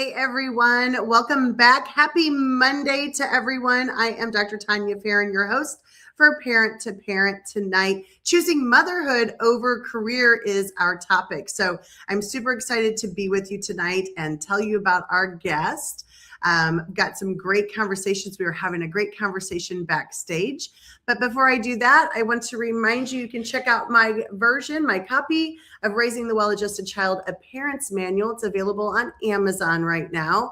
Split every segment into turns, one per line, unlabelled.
Hey everyone, welcome back. Happy Monday to everyone. I am Dr. Tania Farran, your host for Parent to Parent tonight. Choosing motherhood over career is our topic. So I'm super excited to be with you tonight and tell you about our guest. Got some great conversations. We were having a great conversation backstage. But before I do that, I want to remind you, you can check out my version, my copy of Raising the Well-Adjusted Child, a Parent's Manual. It's available on Amazon right now.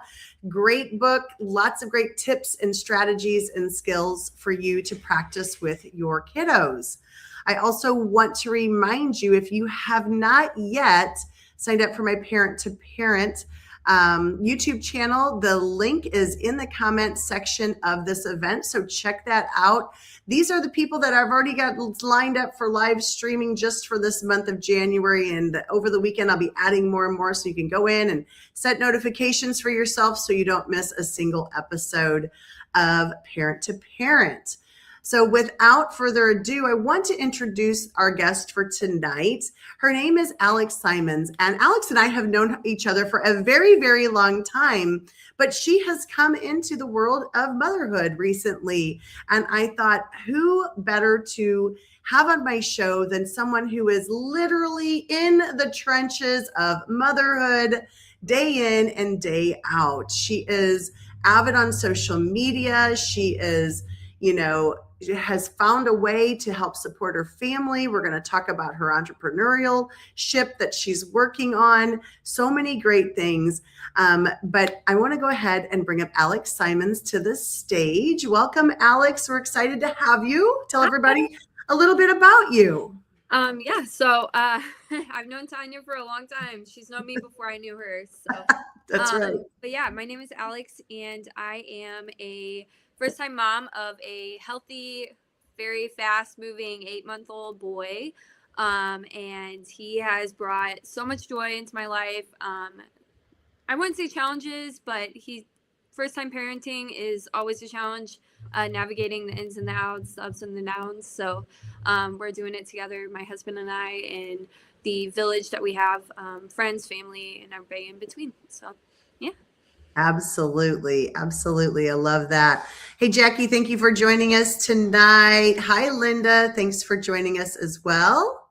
Great book, lots of great tips and strategies and skills for you to practice with your kiddos. I also want to remind you, if you have not yet signed up for my Parent to Parent YouTube channel, the link is in the comment section of this event. So check that out. These are the people that I've already got lined up for live streaming just for this month of January. And over the weekend, I'll be adding more and more. So you can go in and set notifications for yourself so you don't miss a single episode of Parent to Parent. So without further ado, I want to introduce our guest for tonight. Her name is Alex Simons, and Alex and I have known each other for a very, very long time, but she has come into the world of motherhood recently. And I thought, who better to have on my show than someone who is literally in the trenches of motherhood day in and day out. She is avid on social media. She is, has found a way to help support her family. We're going to talk about her entrepreneurial ship that she's working on. So many great things. But I want to go ahead and bring up Alex Simons to the stage. Welcome, Alex. We're excited to have you. Tell everybody a little bit about you.
So I've known Tania for a long time. She's known me before I knew her. So
That's right.
But yeah, my name is Alex, and I am a first-time mom of a healthy, very fast-moving 8-month-old boy. And he has brought so much joy into my life. I wouldn't say challenges, but first-time parenting is always a challenge, navigating the ins and the outs, the ups and the downs. So we're doing it together, my husband and I, and the village that we have, friends, family, and everybody in between. So, yeah.
Absolutely. Absolutely. I love that. Hey, Jackie, thank you for joining us tonight. Hi, Linda. Thanks for joining us as well.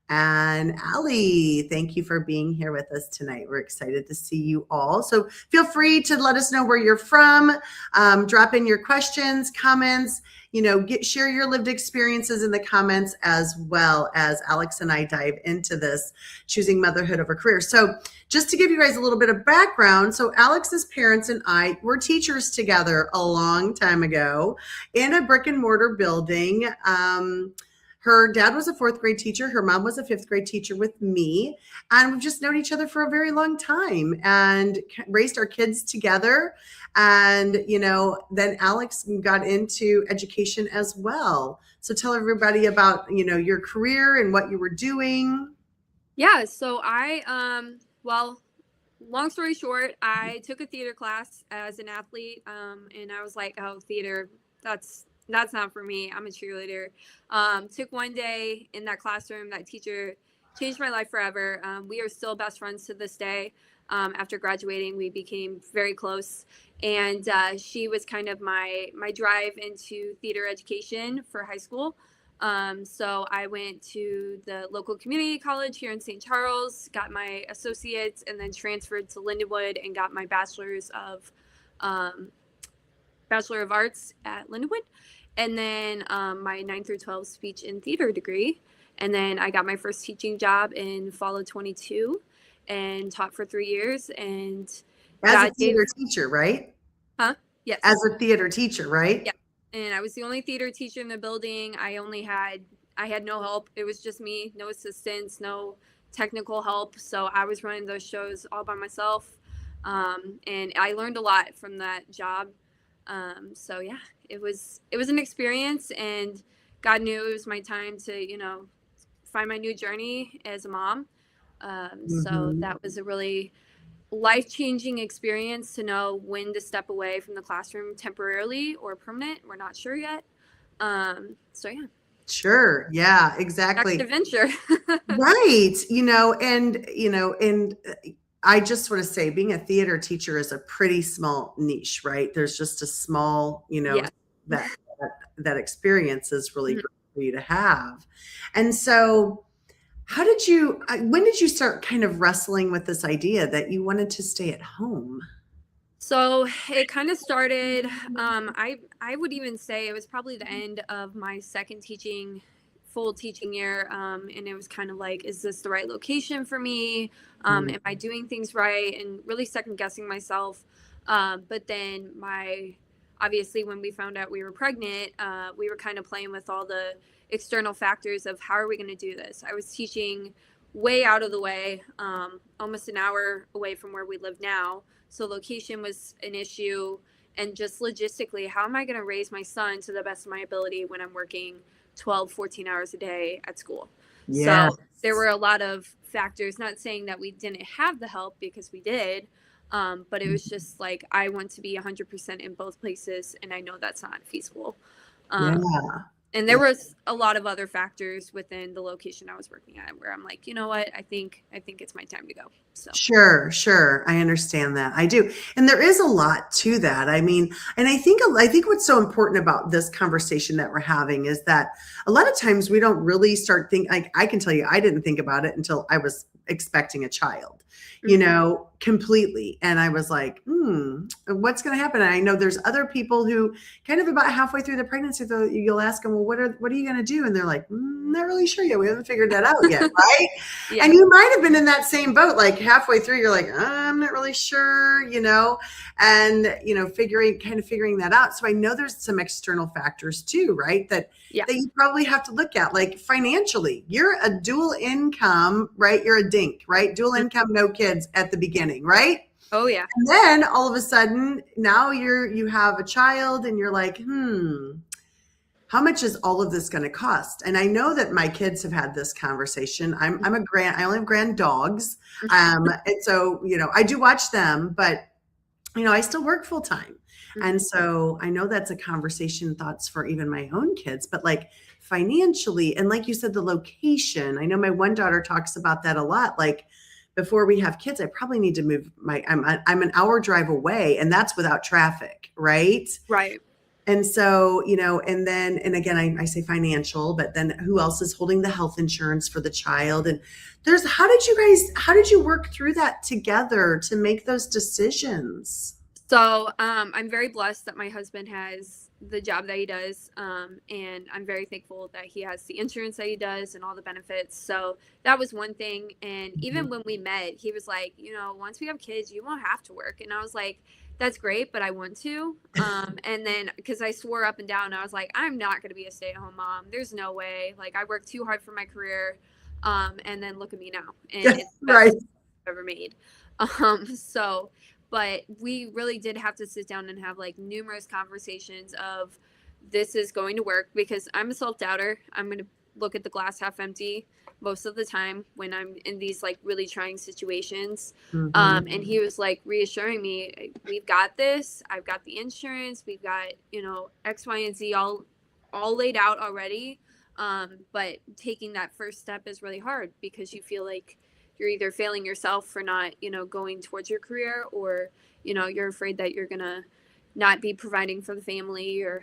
And Allie, thank you for being here with us tonight. We're excited to see you all. So feel free to let us know where you're from. Drop in your questions, comments, share your lived experiences in the comments, as well as Alex and I dive into this, choosing motherhood over career. So just to give you guys a little bit of background, so Alex's parents and I were teachers together a long time ago in a brick and mortar building. Her dad was a 4th grade teacher. Her mom was a 5th grade teacher with me. And we've just known each other for a very long time and raised our kids together. And, then Alex got into education as well. So tell everybody about, your career and what you were doing.
Yeah. So long story short, I took a theater class as an athlete. And I was like, oh, theater, that's not for me. I'm a cheerleader. Took one day in that classroom. That teacher changed my life forever. We are still best friends to this day. After graduating, we became very close. And she was kind of my drive into theater education for high school. So I went to the local community college here in St. Charles, got my associates, and then transferred to Lindenwood and got my Bachelor of Arts at Lindenwood. And then my 9 through 12 speech and theater degree. And then I got my first teaching job in fall of 22 and taught for 3 years. And
as a theater teacher, right?
Huh? Yes.
As a theater teacher, right?
Yeah. And I was the only theater teacher in the building. I had no help. It was just me, no assistants, no technical help. So I was running those shows all by myself. And I learned a lot from that job. So yeah, it was an experience, and God knew it was my time to, find my new journey as a mom. So that was a really life-changing experience to know when to step away from the classroom temporarily or permanent. We're not sure yet. So yeah.
Sure. Yeah, exactly.
Adventure.
Right. And I just want to say being a theater teacher is a pretty small niche, right? There's just a small,
Yeah.
that that experience is really
Mhm.
great for you to have. And so when did you start kind of wrestling with this idea that you wanted to stay at home?
So it kind of started. I would even say it was probably the end of my second full teaching year, and it was kind of like, is this the right location for me?
Mm,
Am I doing things right? And really second guessing myself. But then obviously when we found out we were pregnant, we were kind of playing with all the external factors of how are we going to do this. I was teaching way out of the way, almost an hour away from where we live now. So location was an issue, and just logistically, how am I going to raise my son to the best of my ability when I'm working 12, 14 hours a day at school? So
yes.
there were a lot of factors, not saying that we didn't have the help, because we did. But it was just like, I want to be 100% in both places, and I know that's not feasible.
Yeah.
Um, and there was a lot of other factors within the location I was working at where I'm like, you know what, I think it's my time to go. So
Sure, sure. I understand that. I do. And there is a lot to that. I mean, and I think what's so important about this conversation that we're having is that a lot of times we don't really start like I can tell you I didn't think about it until I was expecting a child,
mhm.
completely. And I was like, what's going to happen? And I know there's other people who kind of about halfway through the pregnancy, though, you'll ask them, well, what are you going to do? And they're like, not really sure yet. We haven't figured that out yet. Right.
Yeah.
And you might have been in that same boat, like halfway through, you're like, I'm not really sure, and figuring that out. So I know there's some external factors too, right?
Yeah.
That you probably have to look at, like financially. You're a dual income, right? You're a dink, right? Dual
Mhm.
income, no kids at the beginning, right?
Oh yeah.
And then all of a sudden, now you have a child, and you're like, how much is all of this going to cost? And I know that my kids have had this conversation. I only have grand dogs. And so, I do watch them, but I still work full time.
Mhm.
And so I know that's a conversation thoughts for even my own kids, but like financially, and like you said, the location, I know my one daughter talks about that a lot. Like, before we have kids, I probably need to move I'm an hour drive away, and that's without traffic. Right.
Right.
And so, and again, I say financial, but then who else is holding the health insurance for the child? And how did you work through that together to make those decisions?
So I'm very blessed that my husband has the job that he does, and I'm very thankful that he has the insurance that he does and all the benefits. So that was one thing. And even when we met, he was like, once we have kids, you won't have to work. And I was like, that's great, but I want to. And then because I swore up and down, I was like, I'm not going to be a stay-at-home mom. There's no way. Like, I worked too hard for my career, and then look at me now, and it's the best
Right.
I've ever made. So but we really did have to sit down and have like numerous conversations of, this is going to work, because I'm a self-doubter. I'm going to look at the glass half empty most of the time when I'm in these like really trying situations.
Mhm.
And he was like reassuring me, we've got this, I've got the insurance, we've got X, Y, and Z all laid out already. But taking that first step is really hard, because you feel like you're either failing yourself for not going towards your career, or you're afraid that you're gonna not be providing for the family, or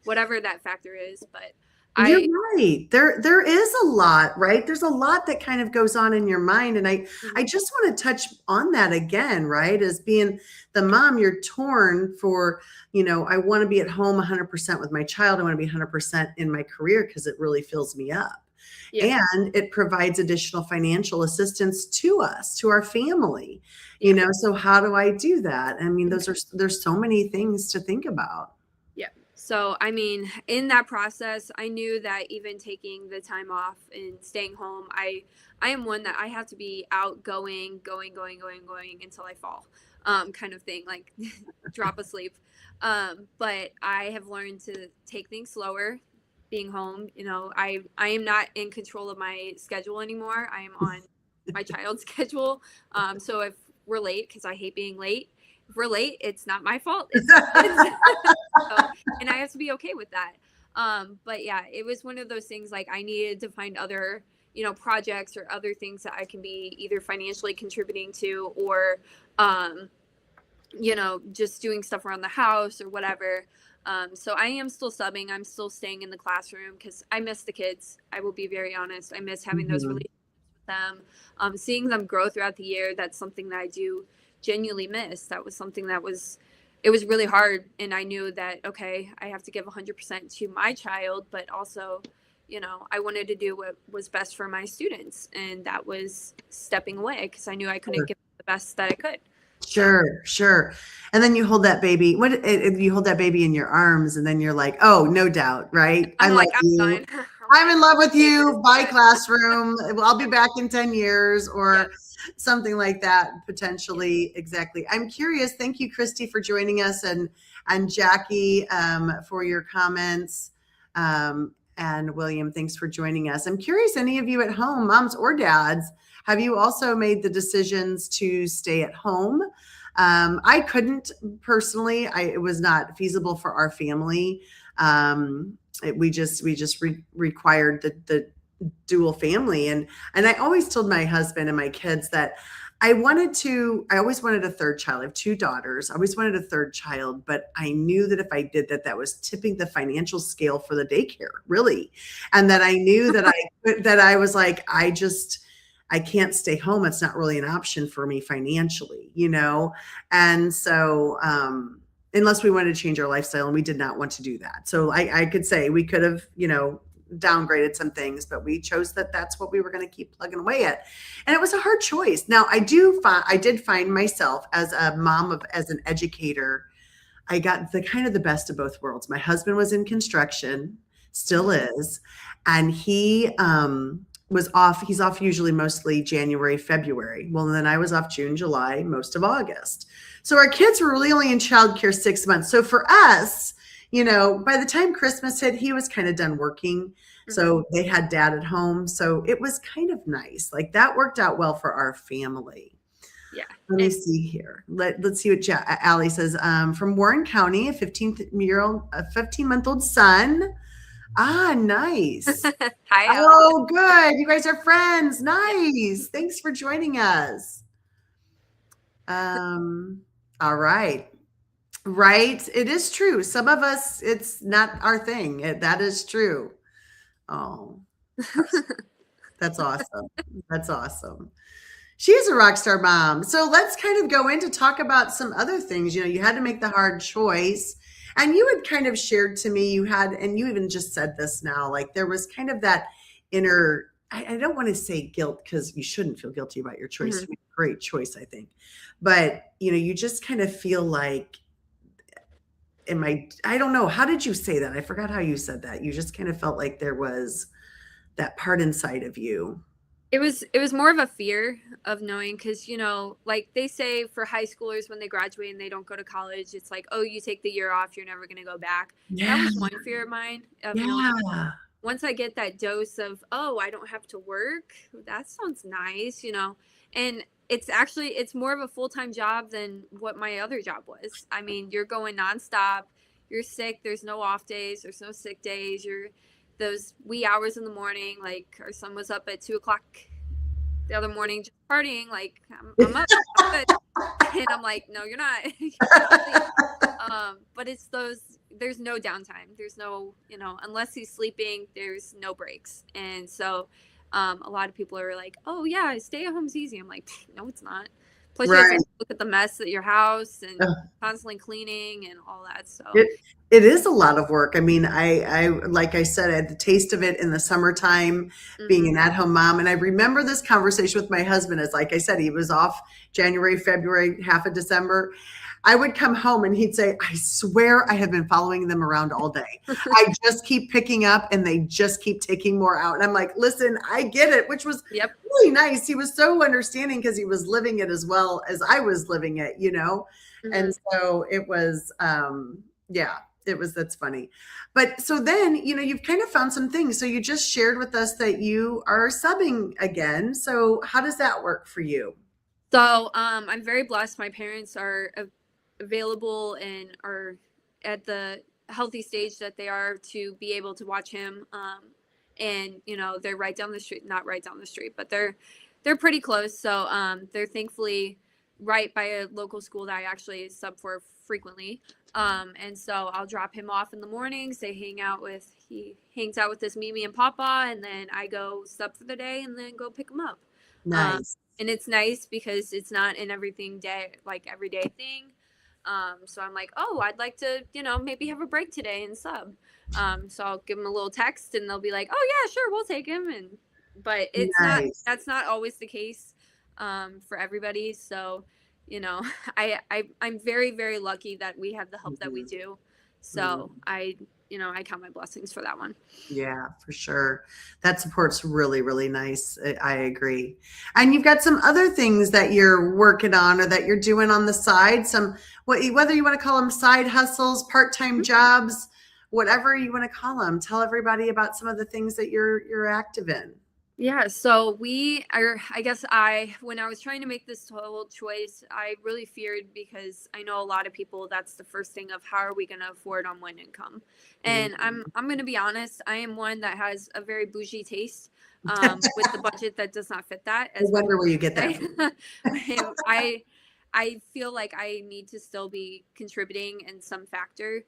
whatever that factor is. But
You're
I
right. There is a lot, right? There's a lot that kind of goes on in your mind. And I
Mhm.
just want to touch on that again, right? As being the mom, you're torn for, I want to be at home 100% with my child. I want to be 100% in my career because it really fills me up.
Yeah.
And it provides additional financial assistance to us, to our family,
Yeah.
so how do I do that? I mean,
Mhm.
there's so many things to think about.
Yeah. So, I mean, in that process, I knew that even taking the time off and staying home, I am one that I have to be out going until I fall, kind of thing, like drop asleep. But I have learned to take things slower being home. I am not in control of my schedule anymore. I am on my child's schedule. So if we're late, because I hate being late, if we're late, it's not my fault. It's the kids. So, and I have to be okay with that. But yeah, it was one of those things, like I needed to find other, projects or other things that I can be either financially contributing to or, just doing stuff around the house or whatever. So I am still subbing. I'm still staying in the classroom because I miss the kids. I will be very honest. I miss having those
Mhm.
relationships with them, seeing them grow throughout the year. That's something that I do genuinely miss. That was something it was really hard. And I knew that, okay, I have to give 100% to my child, but also, I wanted to do what was best for my students. And that was stepping away because I knew I couldn't give the best that I could. So
Sure, sure. And then you hold that baby. You hold that baby in your arms, and then you're like, "Oh, no doubt, right? I
I'm
love
like, I'm
you.
done. I'm
I'm
like,
in love with
take this,
you. Bye,
but
classroom. Well, I'll be back in 10 years," or
yes.
something like that,
Yeah.
potentially. Exactly. I'm curious. Thank you, Christy, for joining us, and Jackie, for your comments. And William, thanks for joining us. I'm curious, any of you at home, moms or dads, have you also made the decisions to stay at home? I couldn't personally. It was not feasible for our family. We just required the dual family, and I always told my husband and my kids that I always wanted a third child. I have two daughters. I always wanted a third child, but I knew that if I did that, that was tipping the financial scale for the daycare, really. And that I knew that I was like, I can't stay home. It's not really an option for me financially. And so, unless we wanted to change our lifestyle, and we did not want to do that. So I could say we could have, downgraded some things, but we chose that that's what we were going to keep plugging away at. And it was a hard choice. Now I did find myself as a mom as an educator. I got the best of both worlds. My husband was in construction, still is, and he was off. He's off usually mostly January, February. Well, then I was off June, July, most of August. So our kids were really only in childcare 6 months. So for us, by the time Christmas hit, he was kind of done working. So they had dad at home. So it was kind of nice. Like that worked out well for our family.
Yeah.
Let me see here. Let's see what Allie says. From Warren County, a 15-month-old son. Ah, nice.
Hi, Allie.
Oh, good. You guys are friends.
Yeah.
Nice. Thanks for joining us. All right. Right. It is true. Some of us, it's not our thing. That is true. Oh, that's awesome. That's awesome. She's a rock star mom. So let's kind of go in to talk about some other things. You had to make the hard choice. And you had kind of shared to me, and you even just said this now, like there was kind of that inner, I don't want to say guilt because you shouldn't feel guilty about your choice. You made a great choice, I think. But, you just kind of feel like, I don't know. How did you say that? I forgot how you said that. You just kind of felt like there was that part inside of you.
It was more of a fear of knowing because like they say for high schoolers when they graduate and they don't go to college, it's like, oh, you take the year off, you're never going to go back. That
Yeah.
was one fear of mine of knowing
Yeah.
once I get that dose of, oh, I don't have to work, that sounds nice. And it's more of a full-time job than what my other job was. I mean, you're going nonstop, you're sick, there's no off days, there's no sick days, you're those wee hours in the morning. Like our son was up at 2 o'clock the other morning just partying. Like I'm up, I'm good. And I'm like, no, you're not. But it's there's no downtime. There's no, unless he's sleeping, there's no breaks. And so a lot of people are like, oh yeah, stay at home's easy. I'm like, no, it's not. Plus you have
Right.
to look at the mess at your house and constantly cleaning and all that. So
It is a lot of work. I mean, I like I said, I had the taste of it in the summertime, being an at-home mom. And I remember this conversation with my husband, as like I said, he was off January, February, half of December. I would come home and he'd say, I swear I have been following them around all day. I just keep picking up and they just keep taking more out. And I'm like, listen, I get it, which was
yep.
really nice. He was so understanding because he was living it as well as I was living it, And so it was, yeah, that's funny. But so then, you've kind of found some things. So you just shared with us that you are subbing again. So how does that work for you?
So I'm very blessed. My parents are available and are at the healthy stage that they are to be able to watch him. and they're right down the street, not right down the street, but they're pretty close. So they're thankfully right by a local school that I actually sub for frequently. And so I'll drop him off in the mornings. He hangs out with this Mimi and Papa, and then I go sub for the day and then go pick him up.
Nice.
And it's nice because it's not an everyday thing. So I'm like, oh, I'd like to, maybe have a break today and sub. So I'll give them a little text and they'll be like, oh yeah, sure, we'll take him. But
Nice.
that's not always the case, for everybody. So, I'm very, very lucky that we have the help that we do. So I count my blessings for that one.
Yeah, for sure. That support's really, really nice. I agree. And you've got some other things that you're working on or that you're doing on the side, whether you want to call them side hustles, part-time jobs, whatever you want to call them. Tell everybody about some of the things that you're active in.
Yeah, so when I was trying to make this total choice, I really feared, because I know a lot of people, that's the first thing of how are we going to afford on one income. And I'm going to be honest, I am one that has a very bougie taste, with the budget that does not fit that.
I wonder where you get that from.
I feel like I need to still be contributing in some factor.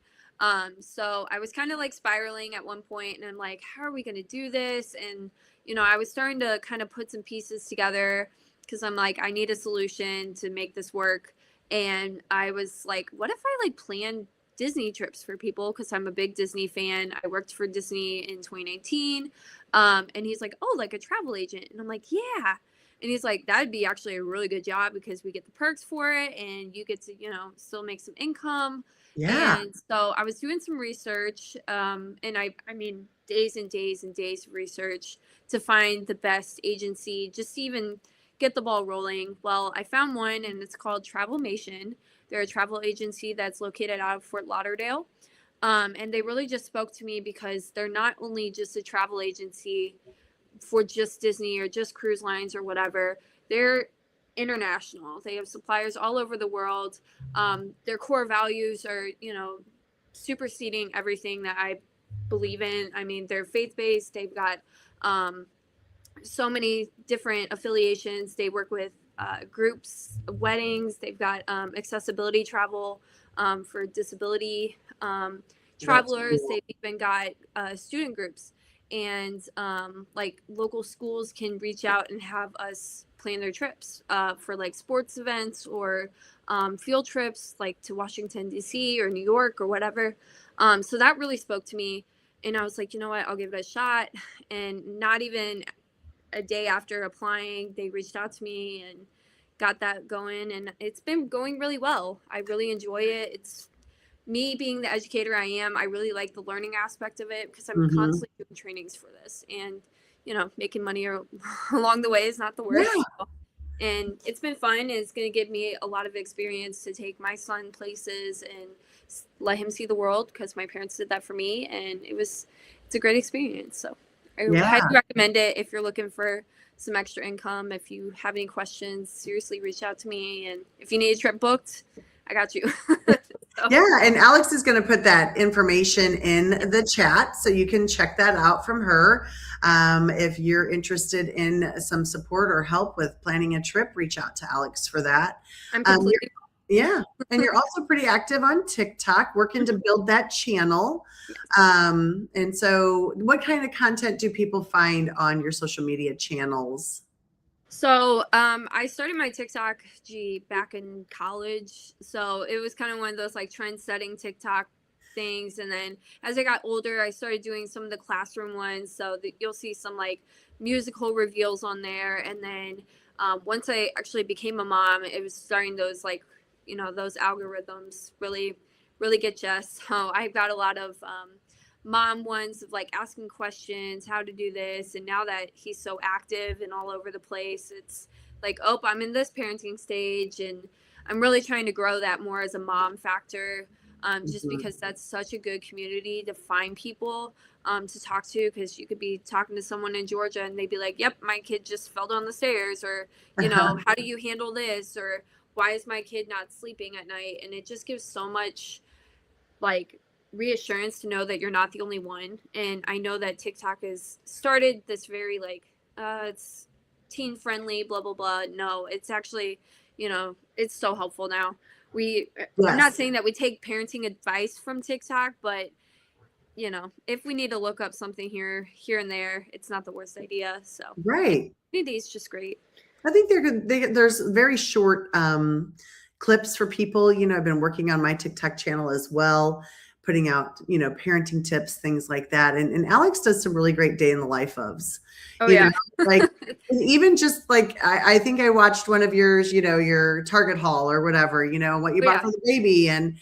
So I was kind of like spiraling at one point, and I'm like, how are we going to do this? And I was starting to kind of put some pieces together, because I'm like, I need a solution to make this work. And I was like, what if I plan Disney trips for people? Because I'm a big Disney fan. I worked for Disney in 2019. And he's like, oh, like a travel agent. And I'm like, yeah. And he's like, that'd be actually a really good job, because we get the perks for it and you get to, still make some income.
Yeah.
And so I was doing some research, and I mean, days and days and days of research to find the best agency, just to even get the ball rolling. Well, I found one, and it's called Travelmation. They're a travel agency that's located out of Fort Lauderdale. And they really just spoke to me, because they're not only just a travel agency for just Disney or just cruise lines or whatever. They're international. They have suppliers all over the world. Their core values are, superseding everything that I believe in. I mean, they're faith-based. They've got so many different affiliations. They work with groups, weddings. They've got accessibility travel for disability travelers.
Cool.
They've even got student groups. And local schools can reach out and have us plan their trips for sports events or field trips, to Washington, D.C. or New York or whatever. So that really spoke to me. And I was like, you know what, I'll give it a shot. And not even a day after applying, they reached out to me and got that going. And it's been going really well. I really enjoy it. It's me being the educator I am. I really like the learning aspect of it, because I'm constantly doing trainings for this, and making money along the way is not the worst.
Yeah.
And it's been fun, and it's going to give me a lot of experience to take my son places and let him see the world, because my parents did that for me, and it's a great experience. So I highly recommend it if you're looking for some extra income. If you have any questions, seriously reach out to me, and if you need a trip booked, I got you. So.
Yeah, and Alex is going to put that information in the chat, so you can check that out from her. If you're interested in some support or help with planning a trip, reach out to Alex for that.
I'm completely
Yeah, and you're also pretty active on TikTok, working to build that channel. And so what kind of content do people find on your social media channels?
So I started my TikTok back in college. So it was kind of one of those trend-setting TikTok things. And then as I got older, I started doing some of the classroom ones. So you'll see some musical reveals on there. And then once I actually became a mom, it was starting those those algorithms really, really get you. So I've got a lot of mom ones of asking questions, how to do this. And now that he's so active and all over the place, it's oh, I'm in this parenting stage, and I'm really trying to grow that more as a mom factor, just because that's such a good community to find people to talk to, because you could be talking to someone in Georgia and they'd be like, yep, my kid just fell down the stairs, or how do you handle this, or why is my kid not sleeping at night? And it just gives so much reassurance to know that you're not the only one. And I know that TikTok has started this very like, it's teen friendly, blah, blah, blah. No, it's actually, it's so helpful now. I'm not
Yes.
saying that we take parenting advice from TikTok, but if we need to look up something here and there, it's not the worst idea. So
Right.
community is just great.
I think they're good. There's very short clips for people. I've been working on my TikTok channel as well, putting out, parenting tips, things like that. And Alex does some really great day in the life ofs.
Oh,
You
yeah.
know, like even just like I think I watched one of yours, your Target haul or whatever, what you
Oh,
bought
yeah.
for the baby and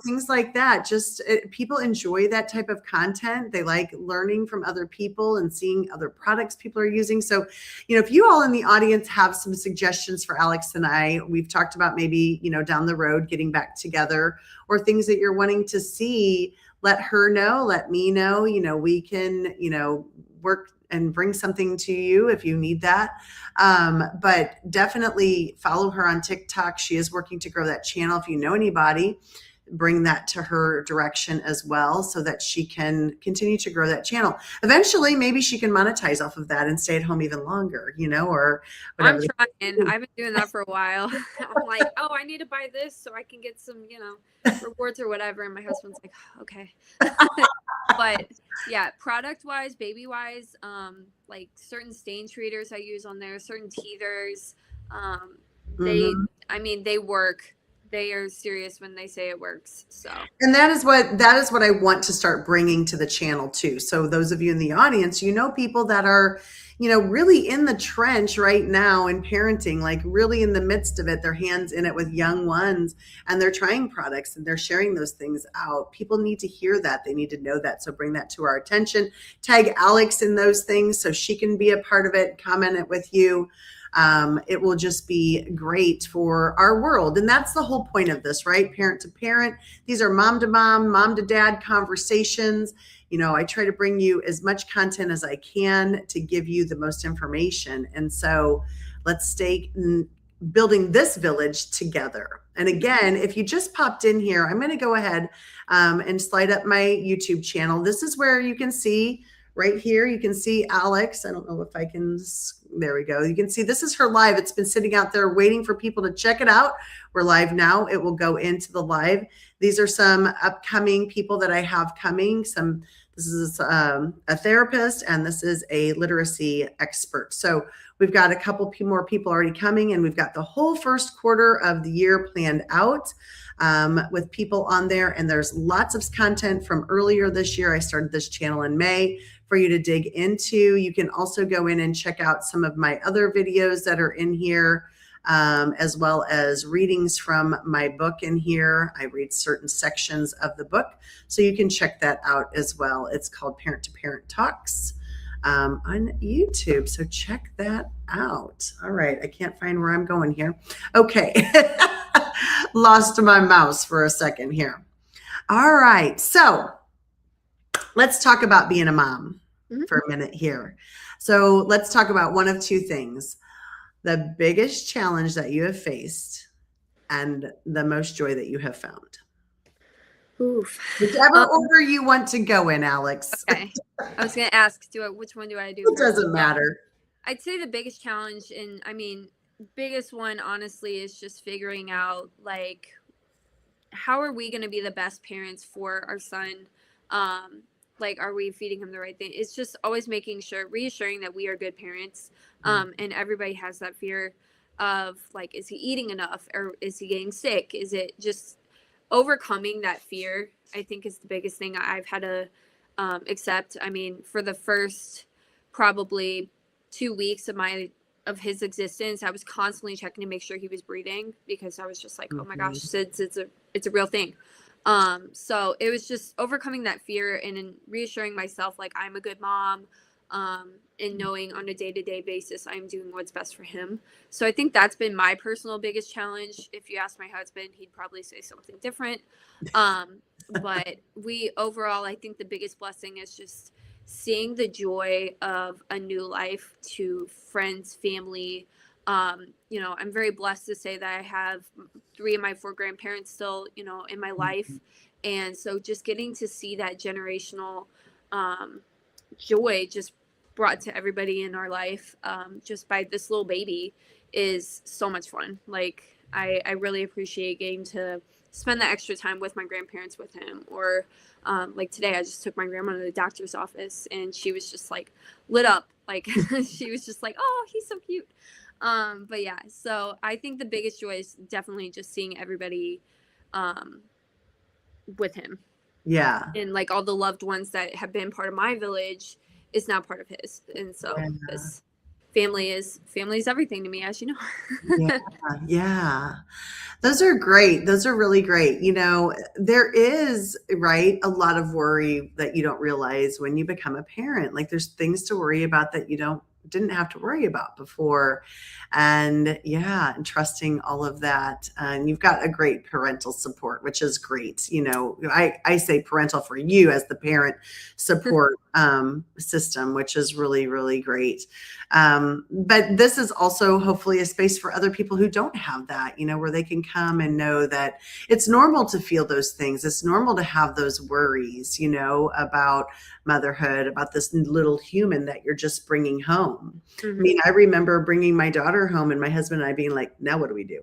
things like that. Just people enjoy that type of content. They like learning from other people and seeing other products people are using. So, if you all in the audience have some suggestions for Alex and I, we've talked about maybe, down the road getting back together or things that you're wanting to see, let her know, let me know, we can, work and bring something to you if you need that. But definitely follow her on TikTok. She is working to grow that channel. If you know anybody, bring that to her direction as well so that she can continue to grow that channel. Eventually, maybe she can monetize off of that and stay at home even longer, or whatever.
I'm trying. I've been doing that for a while. I'm like, oh, I need to buy this so I can get some, rewards or whatever. And my husband's like, okay. But yeah, product wise, baby wise, like certain stain treaters I use on there, certain teethers, they work. They are serious when they say it works. So,
and that is what I want to start bringing to the channel too. So those of you in the audience, people that are, really in the trench right now in parenting, like really in the midst of it, their hands in it with young ones, and they're trying products and they're sharing those things out. People need to hear that. They need to know that. So bring that to our attention. Tag Alex in those things so she can be a part of it, comment it with you. It will just be great for our world. And that's the whole point of this, right? Parent to parent. These are mom to mom, mom to dad conversations. I try to bring you as much content as I can to give you the most information. And so let's stay building this village together. And again, if you just popped in here, I'm going to go ahead and slide up my YouTube channel. This is where you can see right here. You can see Alex. I don't know if I can, there we go. You can see this is her live. It's been sitting out there waiting for people to check it out. We're live now. It will go into the live. These are some upcoming people that I have coming. This is a therapist, and this is a literacy expert. So we've got a couple more people already coming, and we've got the whole first quarter of the year planned out with people on there. And there's lots of content from earlier this year. I started this channel in May for you to dig into. You can also go in and check out some of my other videos that are in here, as well as readings from my book in here. I read certain sections of the book, so you can check that out as well. It's called Parent to Parent Talks on YouTube, so check that out. All right, I can't find where I'm going here. Okay, lost my mouse for a second here. All right, so let's talk about being a mom for a minute here. So let's talk about one of two things: the biggest challenge that you have faced and the most joy that you have found.
Oof.
Whichever order you want to go in, Alex.
Okay. I was going to ask, which one do I do?
It doesn't matter.
I'd say the biggest challenge, and biggest one, honestly, is just figuring out, like, how are we going to be the best parents for our son? Like, are we feeding him the right thing? It's just always reassuring that we are good parents. And everybody has that fear of, like, is he eating enough, or is he getting sick? Is it just overcoming that fear, I think, is the biggest thing I've had to accept. For the first probably 2 weeks of his existence, I was constantly checking to make sure he was breathing, because I was just like, oh my gosh, it's a real thing. So it was just overcoming that fear and reassuring myself, like, I'm a good mom, and knowing on a day-to-day basis I'm doing what's best for him. So I think that's been my personal biggest challenge. If you ask my husband, he'd probably say something different. But overall, I think the biggest blessing is just seeing the joy of a new life to friends, family. I'm very blessed to say that I have 3 of my 4 grandparents still, in my life. And so just getting to see that generational joy just brought to everybody in our life just by this little baby is so much fun. Like I really appreciate getting to spend that extra time with my grandparents with him. Or like today I just took my grandma to the doctor's office and she was just like lit up. Like she was just like, oh, he's so cute. But yeah, so I think the biggest joy is definitely just seeing everybody with him.
Yeah.
And like all the loved ones that have been part of my village is now part of his. And so
Yeah.
this family is everything to me, as you know.
Yeah. Yeah. Those are great. Those are really great. There is, right, a lot of worry that you don't realize when you become a parent. Like there's things to worry about that you didn't have to worry about before. And yeah, and trusting all of that. And you've got a great parental support, which is great. I say parental for you as the parent support system, which is really, really great. But this is also hopefully a space for other people who don't have that, where they can come and know that it's normal to feel those things. It's normal to have those worries, about motherhood, about this little human that you're just bringing home.
Mm-hmm.
I mean, I remember bringing my daughter home and my husband and I being like, now what do we do?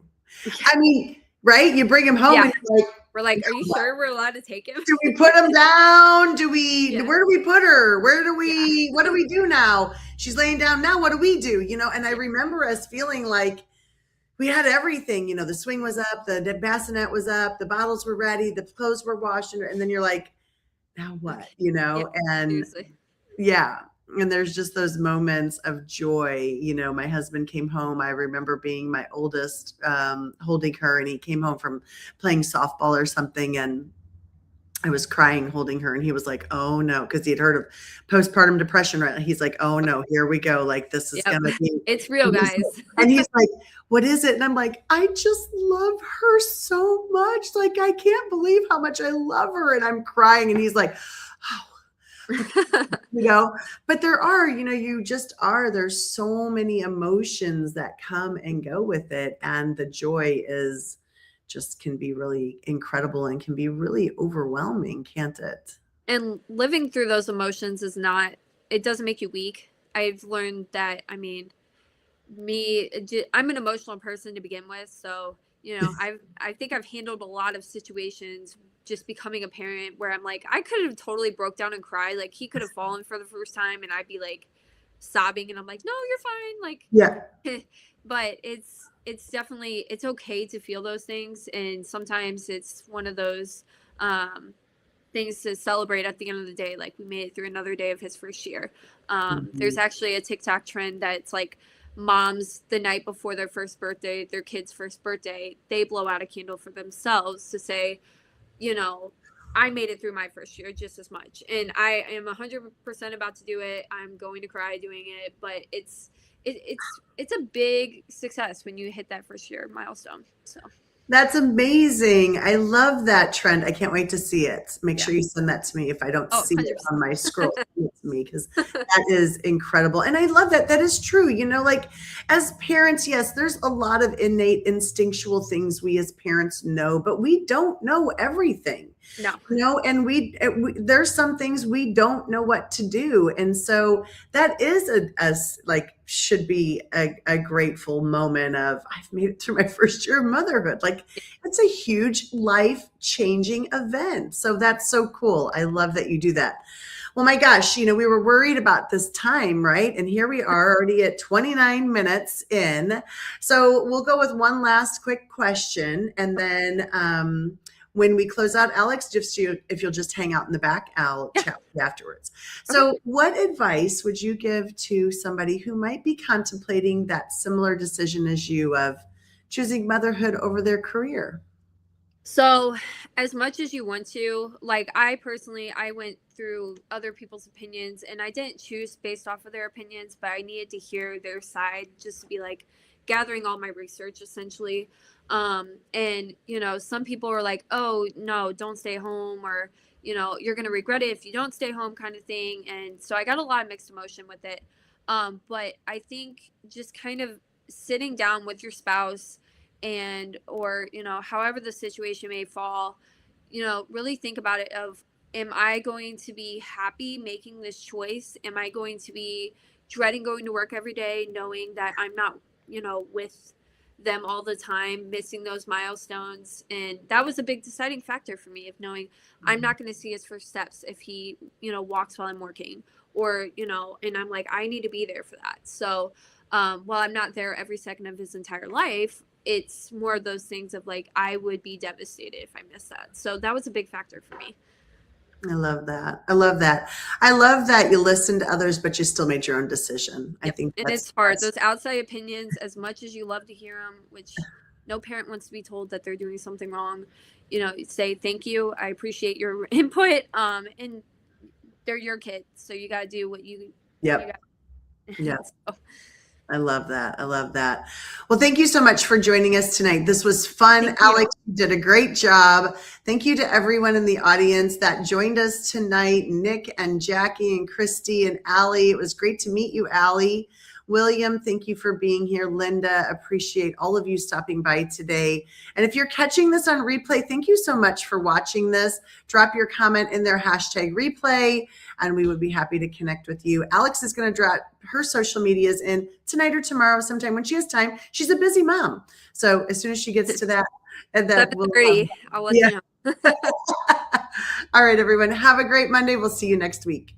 I mean, right? You bring him home and you're like,
we're like, are you sure we're allowed to take him?
Do we put him down? Where do we put her? What do we do now? She's laying down now. What do we do? And I remember us feeling like we had everything, the swing was up, the bassinet was up, the bottles were ready, the clothes were washed. And then you're like, now what, and
seriously.
Yeah. And there's just those moments of joy. My husband came home. I remember being my oldest, holding her, and he came home from playing softball or something. And I was crying holding her, and he was like, oh no, because he had heard of postpartum depression, right? He's like, oh no, here we go. Like this is gonna be
it's real, guys.
And he's like, what is it? And I'm like, I just love her so much. Like I can't believe how much I love her. And I'm crying, and he's like, oh. But there are, you just are, there's so many emotions that come and go with it. And the joy can be really incredible and can be really overwhelming, can't it?
And living through those emotions it doesn't make you weak. I've learned that, I'm an emotional person to begin with. So, I think I've handled a lot of situations just becoming a parent where I'm like, I could have totally broke down and cried. Like he could have fallen for the first time and I'd be like sobbing and I'm like, no, you're fine. Like,
yeah.
But it's definitely, it's okay to feel those things. And sometimes it's one of those things to celebrate at the end of the day. Like we made it through another day of his first year. There's actually a TikTok trend that's like moms the night before their first birthday, their kid's first birthday, they blow out a candle for themselves to say, I made it through my first year just as much. And I am 100% about to do it. I'm going to cry doing it, but it's a big success when you hit that first year milestone. So
that's amazing. I love that trend. I can't wait to see it. Make sure you send that to me if I don't see
100%.
it on my scroll. Send it to me because that is incredible. And I love that. That is true. like as parents, yes, there's a lot of innate instinctual things we as parents know, but we don't know everything.
No.
And there's some things we don't know what to do. And so that is should be a grateful moment of I've made it through my first year of motherhood. Like it's a huge life-changing event. So that's so cool. I love that you do that. Well, my gosh, we were worried about this time, right? And here we are already at 29 minutes in. So we'll go with one last quick question. And then when we close out, Alex, if you'll just hang out in the back, I'll chat with you afterwards. So what advice would you give to somebody who might be contemplating that similar decision as you of choosing motherhood over their career?
So as much as you want to, like I went through other people's opinions and I didn't choose based off of their opinions, but I needed to hear their side just to be like gathering all my research essentially. And some people are like, oh no, don't stay home, or you're gonna regret it if you don't stay home, kind of thing. And so I got a lot of mixed emotion with it. But I think just kind of sitting down with your spouse or however the situation may fall, really think about it of, am I going to be happy making this choice? Am I going to be dreading going to work every day, knowing that I'm not, with them all the time, missing those milestones? And that was a big deciding factor for me, of knowing I'm not going to see his first steps if he, walks while I'm working, or, and I'm like, I need to be there for that. So, while I'm not there every second of his entire life, it's more of those things of like, I would be devastated if I missed that. So that was a big factor for me.
I love that. I love that. I love that you listened to others, but you still made your own decision. I think
and it's hard. Those outside opinions, as much as you love to hear them, which no parent wants to be told that they're doing something wrong, say thank you. I appreciate your input. And they're your kids, so you got to do what you.
Yep.
Yeah.
So. I love that. I love that. Well, thank you so much for joining us tonight. This was fun. Alex, you did a great job. Thank you to everyone in the audience that joined us tonight, Nick and Jackie and Christy and Allie. It was great to meet you, Allie. William, thank you for being here. Linda, appreciate all of you stopping by today. And if you're catching this on replay, thank you so much for watching this. Drop your comment in their #replay, and we would be happy to connect with you. Alex is going to drop her social medias in tonight or tomorrow sometime when she has time. She's a busy mom. So as soon as she gets to that, and that will,
I'll let you know.
All right, everyone. Have a great Monday. We'll see you next week.